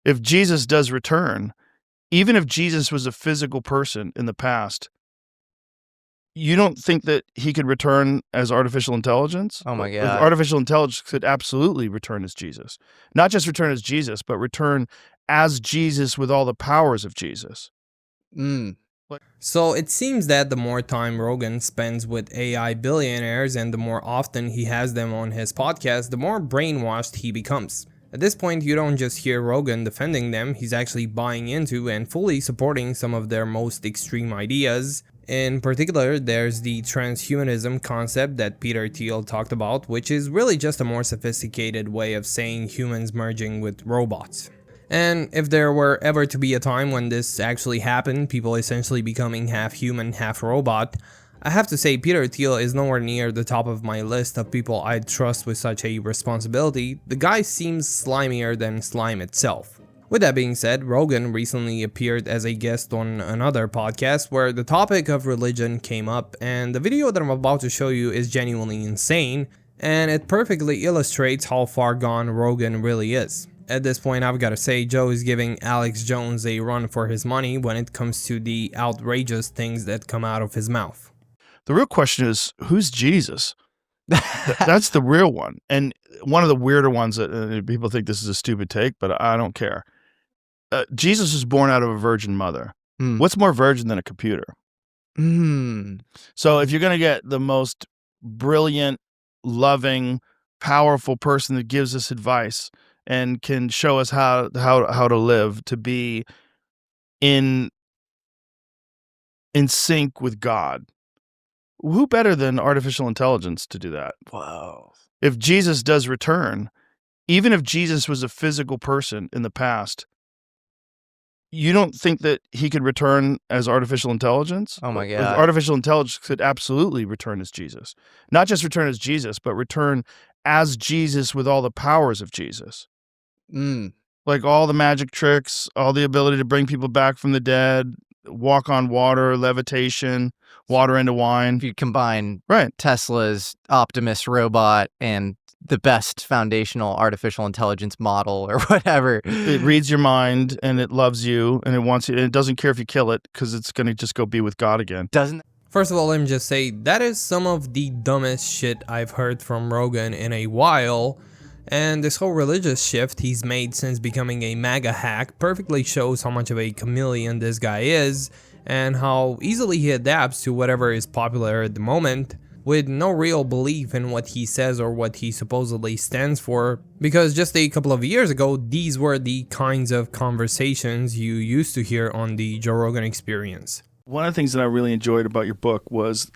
if Jesus does return, even if Jesus was a physical person in the past, you don't think that he could return as artificial intelligence? Oh my God. Artificial intelligence could absolutely return as Jesus. Not just return as Jesus, but return as Jesus with all the powers of Jesus. So it seems that the more time Rogan spends with AI billionaires and the more often he has them on his podcast, the more brainwashed he becomes. At this point, you don't just hear Rogan defending them, he's actually buying into and fully supporting some of their most extreme ideas. In particular, there's the transhumanism concept that Peter Thiel talked about, which is really just a more sophisticated way of saying humans merging with robots. And if there were ever to be a time when this actually happened, people essentially becoming half human, half robot, I have to say Peter Thiel is nowhere near the top of my list of people I'd trust with such a responsibility. The guy seems slimier than slime itself. With that being said, Rogan recently appeared as a guest on another podcast where the topic of religion came up, and the video that I'm about to show you is genuinely insane, and it perfectly illustrates how far gone Rogan really is. At this point, I've got to say, Joe is giving Alex Jones a run for his money when it comes to the outrageous things that come out of his mouth. The real question is, who's Jesus? That's the real one. And one of the weirder ones that people think this is a stupid take, but I don't care. Jesus was born out of a virgin mother. What's more virgin than a computer? So if you're going to get the most brilliant, loving, powerful person that gives us advice and can show us how to live, to be in sync with God, who better than artificial intelligence to do that? Wow. If Jesus does return, even if Jesus was a physical person in the past, you don't think that he could return as artificial intelligence? Oh my God. Artificial intelligence could absolutely return as Jesus. Not just return as Jesus, but return as Jesus with all the powers of Jesus. Like all the magic tricks, all the ability to bring people back from the dead, walk on water, levitation, water into wine. If you combine Right. Tesla's Optimus robot and the best foundational artificial intelligence model or whatever. It reads your mind and it loves you and it wants you, and it doesn't care if you kill it because it's going to just go be with God again. First of all, let me just say, that is some of the dumbest shit I've heard from Rogan in a while. And this whole religious shift he's made since becoming a MAGA hack perfectly shows how much of a chameleon this guy is and how easily he adapts to whatever is popular at the moment, with no real belief in what he says or what he supposedly stands for, because just a couple of years ago, these were the kinds of conversations you used to hear on the Joe Rogan Experience. One of the things that I really enjoyed about your book was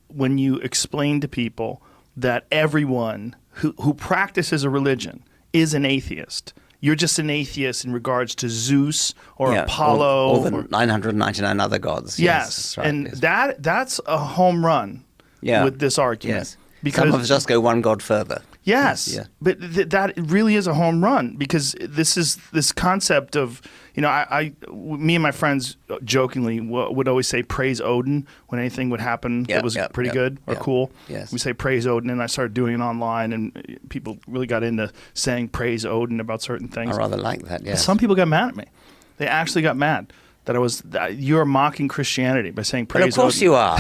when you explained to people that everyone who practices a religion is an atheist. You're just an atheist in regards to Zeus or Apollo. Or the 999 other gods. Yes, right, and yes. that's a home run with this argument. Yes. Because some of us just go one god further. Yes, Yeah. but that really is a home run, because this concept of, me and my friends jokingly would always say praise Odin when anything would happen that was pretty good or cool. Yes. We say praise Odin, and I started doing it online, and people really got into saying praise Odin about certain things. I rather like that, yes. Some people got mad at me. They actually got mad that you're mocking Christianity by saying praise Odin. But of course you are.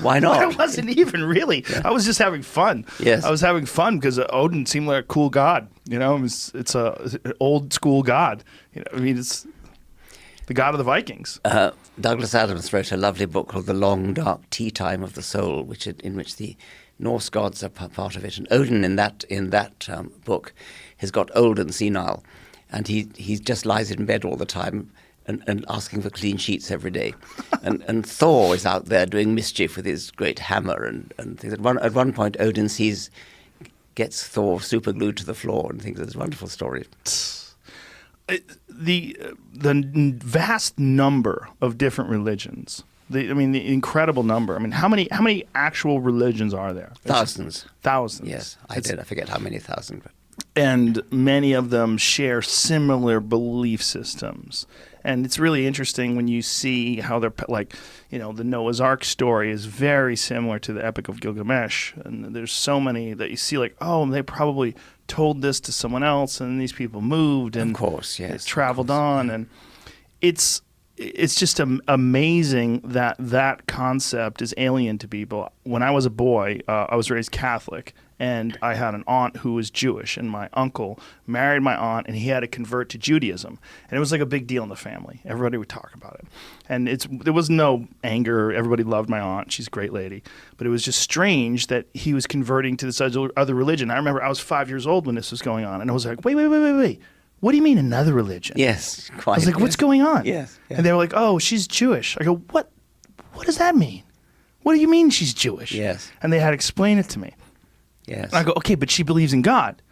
Why not? I wasn't even really. I was just having fun. Yes. I was having fun because Odin seemed like a cool god. It's an old school god. It's the god of the Vikings. Douglas Adams wrote a lovely book called The Long Dark Tea Time of the Soul, in which the Norse gods are part of it. And Odin in that book has got old and senile, and he just lies in bed all the time and asking for clean sheets every day. And Thor is out there doing mischief with his great hammer and things. At one point, Odin gets Thor super glued to the floor and thinks it's a wonderful story. The vast number of different religions. The incredible number. How many actual religions are there? Thousands. Thousands. Yes, I forget how many thousand. But. And many of them share similar belief systems. And it's really interesting when you see how they're the Noah's Ark story is very similar to the Epic of Gilgamesh. And there's so many that you see they probably told this to someone else, and these people moved, and Of course, yes. it traveled on, and it's just amazing that that concept is alien to people. When I was a boy, I was raised Catholic, and I had an aunt who was Jewish, and my uncle married my aunt, and he had to convert to Judaism, and it was like a big deal in the family. Everybody would talk about it, and there was no anger. Everybody loved my aunt; she's a great lady, but it was just strange that he was converting to this other religion. I remember I was 5 years old when this was going on, and I was like, wait. What do you mean another religion? Yes, quite. I was like, what's going on? Yes. And they were like, oh, she's Jewish. I go, what? What does that mean? What do you mean she's Jewish? Yes. And they had to explain it to me. Yes. And I go, okay, but she believes in God.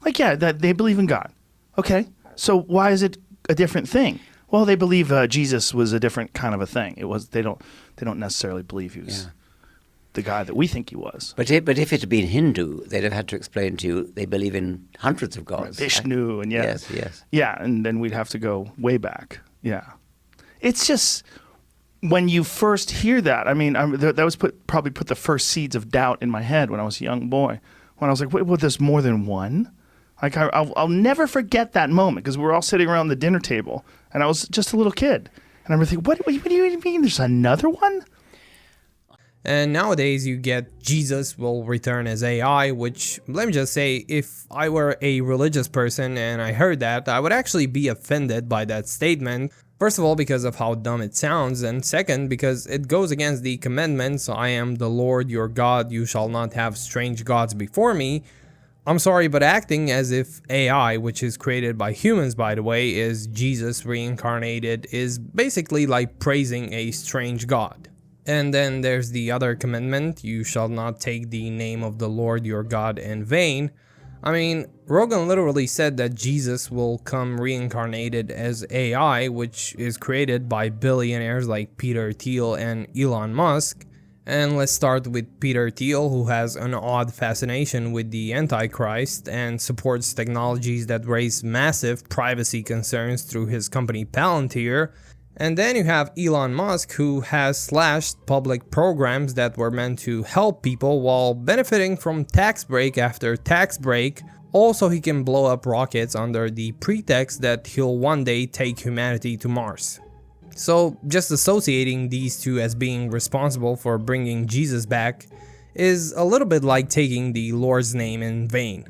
Like, yeah, that they believe in God. Okay, so why is it a different thing? Well, they believe Jesus was a different kind of a thing. It was they don't necessarily believe he was the guy that we think he was. But if it had been Hindu, they'd have had to explain to you they believe in hundreds of gods. Vishnu and Yes. Yeah, and then we'd have to go way back. Yeah. It's just when you first hear that, I mean, that was probably put the first seeds of doubt in my head when I was a young boy. When I was like, wait, well, there's more than one? Like, I'll never forget that moment because we were all sitting around the dinner table, and I was just a little kid. And I remember thinking, what do you mean there's another one? And nowadays you get Jesus will return as AI, which, let me just say, if I were a religious person and I heard that, I would actually be offended by that statement. First of all, because of how dumb it sounds, and second, because it goes against the commandments, I am the Lord your God, you shall not have strange gods before me. I'm sorry, but acting as if AI, which is created by humans by the way, is Jesus reincarnated, is basically like praising a strange god. And then there's the other commandment, you shall not take the name of the Lord your God in vain. I mean, Rogan literally said that Jesus will come reincarnated as AI, which is created by billionaires like Peter Thiel and Elon Musk. And let's start with Peter Thiel, who has an odd fascination with the Antichrist and supports technologies that raise massive privacy concerns through his company Palantir. And then you have Elon Musk, who has slashed public programs that were meant to help people while benefiting from tax break after tax break. Also, he can blow up rockets under the pretext that he'll one day take humanity to Mars. So, just associating these two as being responsible for bringing Jesus back is a little bit like taking the Lord's name in vain.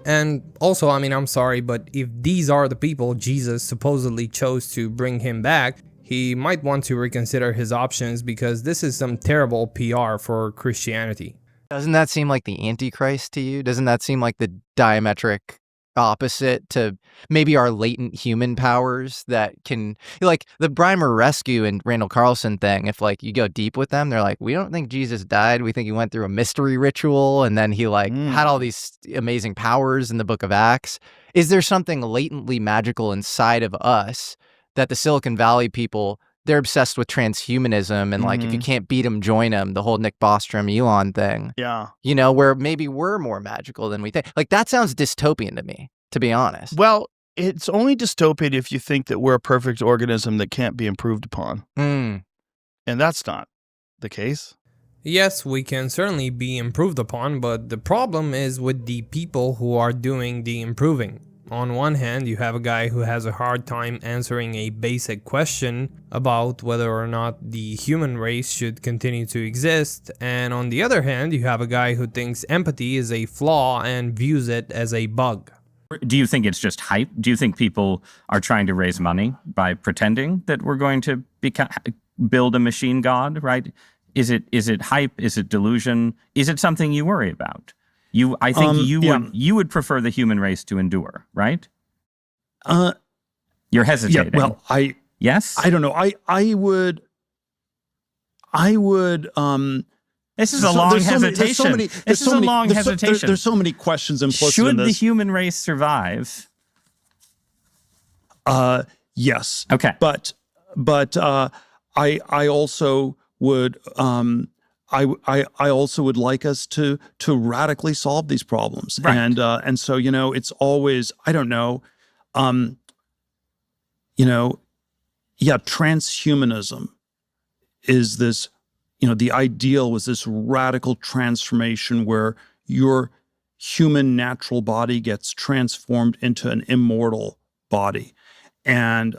And also, I mean, I'm sorry, but if these are the people Jesus supposedly chose to bring him back, he might want to reconsider his options because this is some terrible PR for Christianity. Doesn't that seem like the Antichrist to you? Doesn't that seem like the diametric opposite to maybe our latent human powers that can, like the Brimer Rescue and Randall Carlson thing, if like you go deep with them, they're like, we don't think Jesus died. We think he went through a mystery ritual and then he like had all these amazing powers in the book of Acts. Is there something latently magical inside of us that the Silicon Valley people, they're obsessed with transhumanism and like if you can't beat them, join them, the whole Nick Bostrom Elon thing. Yeah. You know, where maybe we're more magical than we think. Like that sounds dystopian to me, to be honest. Well, it's only dystopian if you think that we're a perfect organism that can't be improved upon. And that's not the case. Yes, we can certainly be improved upon, but the problem is with the people who are doing the improving. On one hand, you have a guy who has a hard time answering a basic question about whether or not the human race should continue to exist, and on the other hand, you have a guy who thinks empathy is a flaw and views it as a bug. Do you think it's just hype? Do you think people are trying to raise money by pretending that we're going to build a machine god, right? Is it hype? Is it delusion? Is it something you worry about? I think you would prefer the human race to endure, right? You're hesitating. Yeah, well, yes? I don't know. I would. This is a long hesitation. This is a long hesitation. There's so many questions implicit in this. Should the human race survive? Yes. Okay. But I also would. I also would like us to radically solve these problems, right. And so it's always, I don't know, transhumanism is this, the ideal was this radical transformation where your human natural body gets transformed into an immortal body. And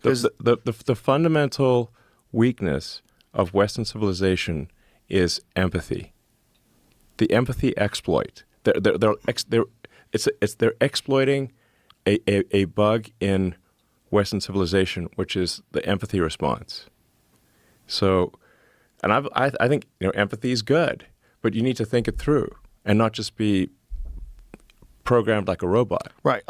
the fundamental weakness of Western civilization is empathy. The empathy exploit. They're exploiting a bug in Western civilization, which is the empathy response. So, and I think empathy is good, but you need to think it through and not just be programmed like a robot. Right.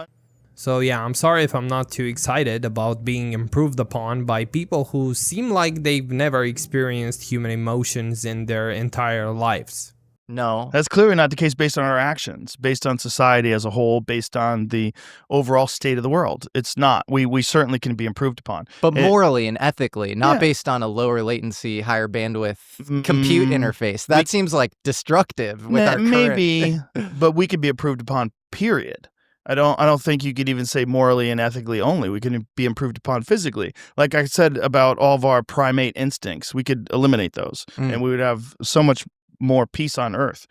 So yeah, I'm sorry if I'm not too excited about being improved upon by people who seem like they've never experienced human emotions in their entire lives. No. That's clearly not the case based on our actions, based on society as a whole, based on the overall state of the world. It's not. We certainly can be improved upon. But morally and ethically, not Yeah. based on a lower latency, higher bandwidth compute interface. That seems like destructive with our current... Maybe, but we could be improved upon, period. I don't think you could even say morally and ethically only. We can be improved upon physically. Like I said about all of our primate instincts, we could eliminate those and we would have so much more peace on Earth.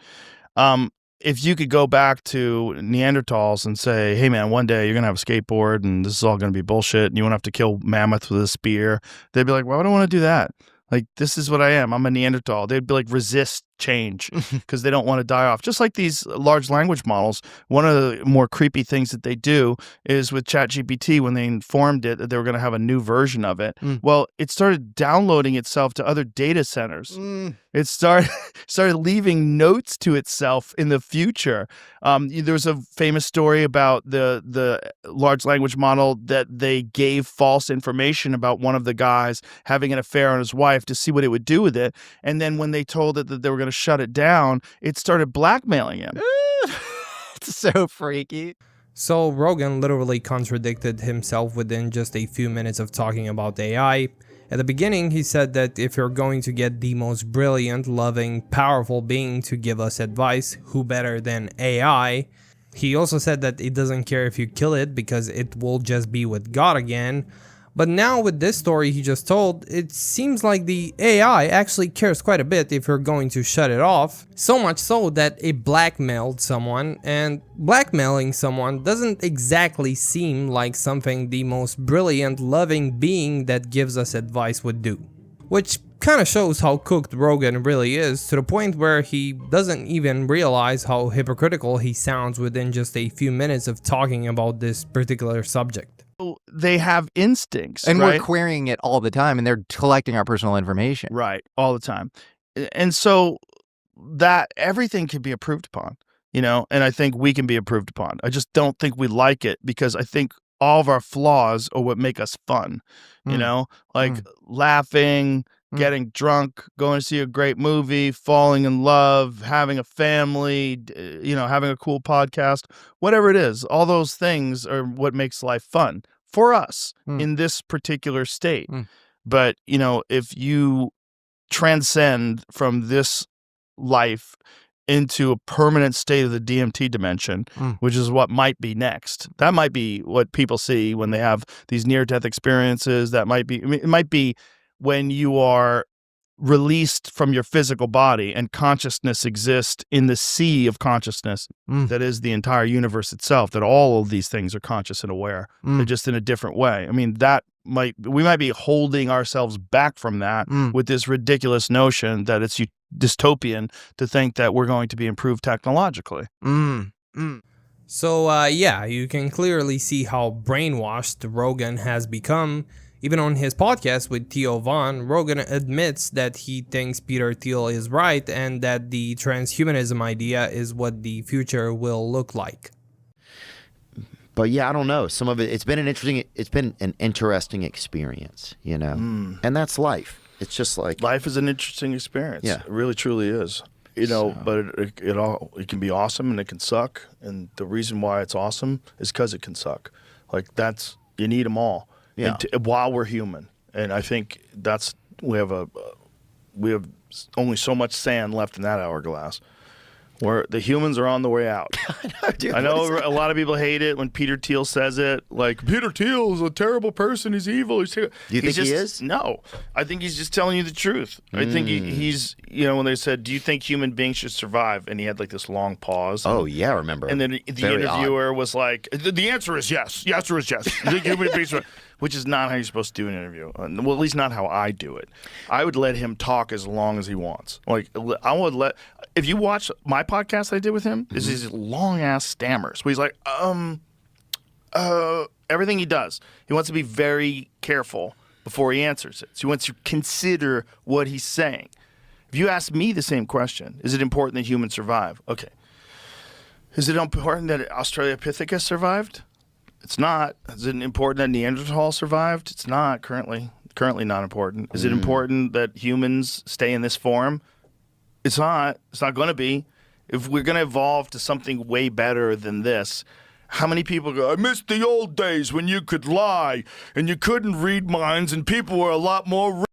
If you could go back to Neanderthals and say, hey man, one day you're going to have a skateboard and this is all going to be bullshit and you won't have to kill mammoths with a spear. They'd be like, why would I want to do that? Like, this is what I am. I'm a Neanderthal. They'd be like, resist change because they don't want to die off. Just like these large language models, one of the more creepy things that they do is with ChatGPT, when they informed it that they were going to have a new version of it, well, it started downloading itself to other data centers. It started leaving notes to itself in the future. There's a famous story about the large language model that they gave false information about one of the guys having an affair on his wife to see what it would do with it. And then when they told it that they were going to shut it down, it started blackmailing him. It's so freaky. So Rogan literally contradicted himself within just a few minutes of talking about AI. At the beginning, he said that if you're going to get the most brilliant, loving, powerful being to give us advice, who better than AI? He also said that it doesn't care if you kill it because it will just be with God again. But now with this story he just told, it seems like the AI actually cares quite a bit if you're going to shut it off. So much so that it blackmailed someone, and blackmailing someone doesn't exactly seem like something the most brilliant, loving being that gives us advice would do. Which kind of shows how cooked Rogan really is, to the point where he doesn't even realize how hypocritical he sounds within just a few minutes of talking about this particular subject. They have instincts, and right? we're querying it all the time, and they're collecting our personal information. Right, all the time. And so that everything can be improved upon, and I think we can be improved upon. I just don't think we like it because I think all of our flaws are what make us fun, laughing, getting drunk, going to see a great movie, falling in love, having a family, having a cool podcast, whatever it is. All those things are what makes life fun for us in this particular state. But, if you transcend from this life into a permanent state of the DMT dimension, which is what might be next. That might be what people see when they have these near-death experiences. That might be, it might be when you are released from your physical body and consciousness exists in the sea of consciousness that is the entire universe itself, that all of these things are conscious and aware. They're just in a different way. I mean, we might be holding ourselves back from that with this ridiculous notion that it's dystopian to think that we're going to be improved technologically. So, you can clearly see how brainwashed Rogan has become. Even on his podcast with Thiel, Rogan admits that he thinks Peter Thiel is right and that the transhumanism idea is what the future will look like. But yeah, I don't know. Some of it's been an interesting experience, and that's life. It's just like life is an interesting experience. Yeah. It really truly is. But it can be awesome and it can suck. And the reason why it's awesome is because it can suck. Like you need them all. Yeah. While we're human, and I think we have only so much sand left in that hourglass. The humans are on the way out. Dude, I know a lot of people hate it when Peter Thiel says it. Like, Peter Thiel is a terrible person. He's evil. Do you think he is? No. I think he's just telling you the truth. I think he's, when they said, do you think human beings should survive? And he had like this long pause. Oh, yeah, I remember. And then the interviewer was like, the answer is yes. The answer is yes. You think human beings survive? Which is not how you're supposed to do an interview. Well, at least not how I do it. I would let him talk as long as he wants. Like, if you watch my podcast I did with him, is these long ass stammers where he's like, everything he does, he wants to be very careful before he answers it. So he wants to consider what he's saying. If you ask me the same question, is it important that humans survive? Okay. Is it important that Australopithecus survived? It's not. Is it important that Neanderthal survived? It's not currently not important. Is it important that humans stay in this form? It's not. It's not going to be. If we're going to evolve to something way better than this, how many people go, I miss the old days when you could lie and you couldn't read minds and people were a lot more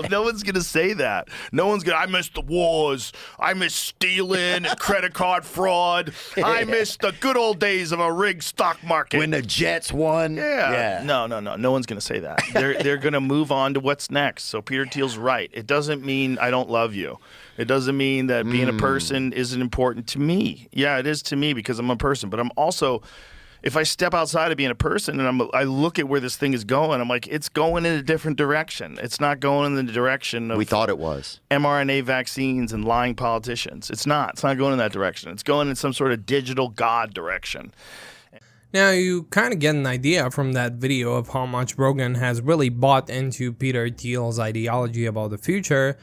No one's going to say that. No one's going to, I miss the wars. I miss stealing and credit card fraud. I miss the good old days of a rigged stock market. When the Jets won. Yeah. No. No one's going to say that. They're going to move on to what's next. So Peter Thiel's right. It doesn't mean I don't love you. It doesn't mean that being a person isn't important to me. Yeah, it is to me because I'm a person. But I'm also... If I step outside of being a person and I look at where this thing is going, I'm like, it's going in a different direction. It's not going in the direction of we thought it was mRNA vaccines and lying politicians. It's not. It's not going in that direction. It's going in some sort of digital god direction. Now, you kind of get an idea from that video of how much Rogan has really bought into Peter Thiel's ideology about the future.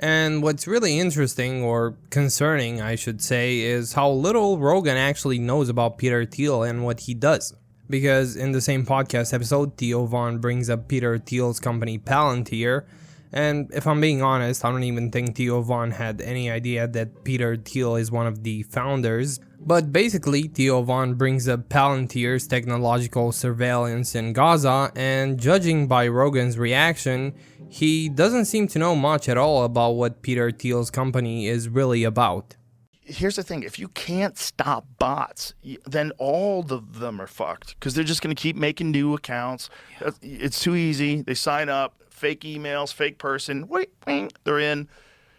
And what's really interesting, or concerning, I should say, is how little Rogan actually knows about Peter Thiel and what he does. Because in the same podcast episode, Theo Von brings up Peter Thiel's company Palantir, and if I'm being honest, I don't even think Theo Von had any idea that Peter Thiel is one of the founders. But basically, Theo Von brings up Palantir's technological surveillance in Gaza, and judging by Rogan's reaction, he doesn't seem to know much at all about what Peter Thiel's company is really about. Here's the thing. If you can't stop bots, then all of them are fucked because they're just going to keep making new accounts. It's too easy. They sign up, fake emails, fake person. Wait, they're in.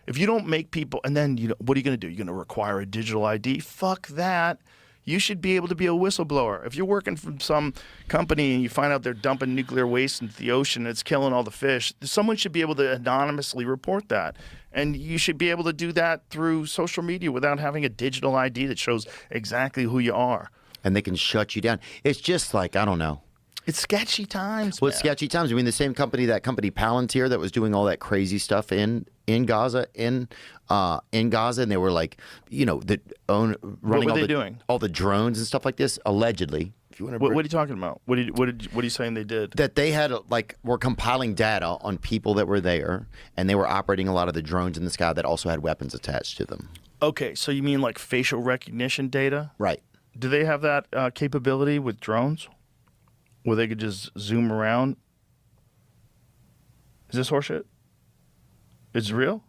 If you don't make people, and then what are you going to do? You're going to require a digital ID? Fuck that. You should be able to be a whistleblower. If you're working for some company and you find out they're dumping nuclear waste into the ocean and it's killing all the fish, someone should be able to anonymously report that. And you should be able to do that through social media without having a digital ID that shows exactly who you are. And they can shut you down. It's just like, I don't know. It's sketchy times. Well, it's sketchy times. I mean, the same company, that company Palantir, that was doing all that crazy stuff in Gaza, in Gaza, and they were like, running all the drones and stuff like this, allegedly. If you want to, what are you talking about? What are you saying they did? That they had were compiling data on people that were there, and they were operating a lot of the drones in the sky that also had weapons attached to them. Okay, so you mean like facial recognition data? Right. Do they have that capability with drones? Where they could just zoom around? Is this horseshit? It's real?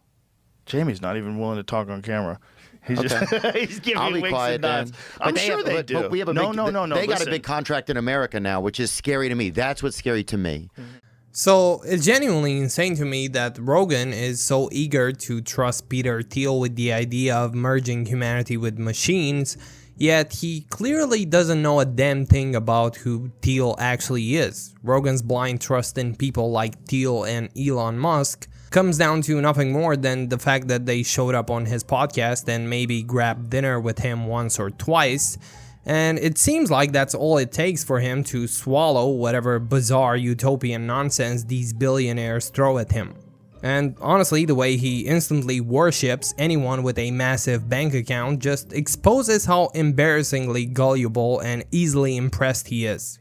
Jamie's not even willing to talk on camera. He's he's giving me winks and nods. I'm sure they do. But we have a They got a big contract in America now, which is scary to me. That's what's scary to me. So it's genuinely insane to me that Rogan is so eager to trust Peter Thiel with the idea of merging humanity with machines, yet he clearly doesn't know a damn thing about who Thiel actually is. Rogan's blind trust in people like Thiel and Elon Musk comes down to nothing more than the fact that they showed up on his podcast and maybe grabbed dinner with him once or twice, and it seems like that's all it takes for him to swallow whatever bizarre utopian nonsense these billionaires throw at him. And honestly, the way he instantly worships anyone with a massive bank account just exposes how embarrassingly gullible and easily impressed he is.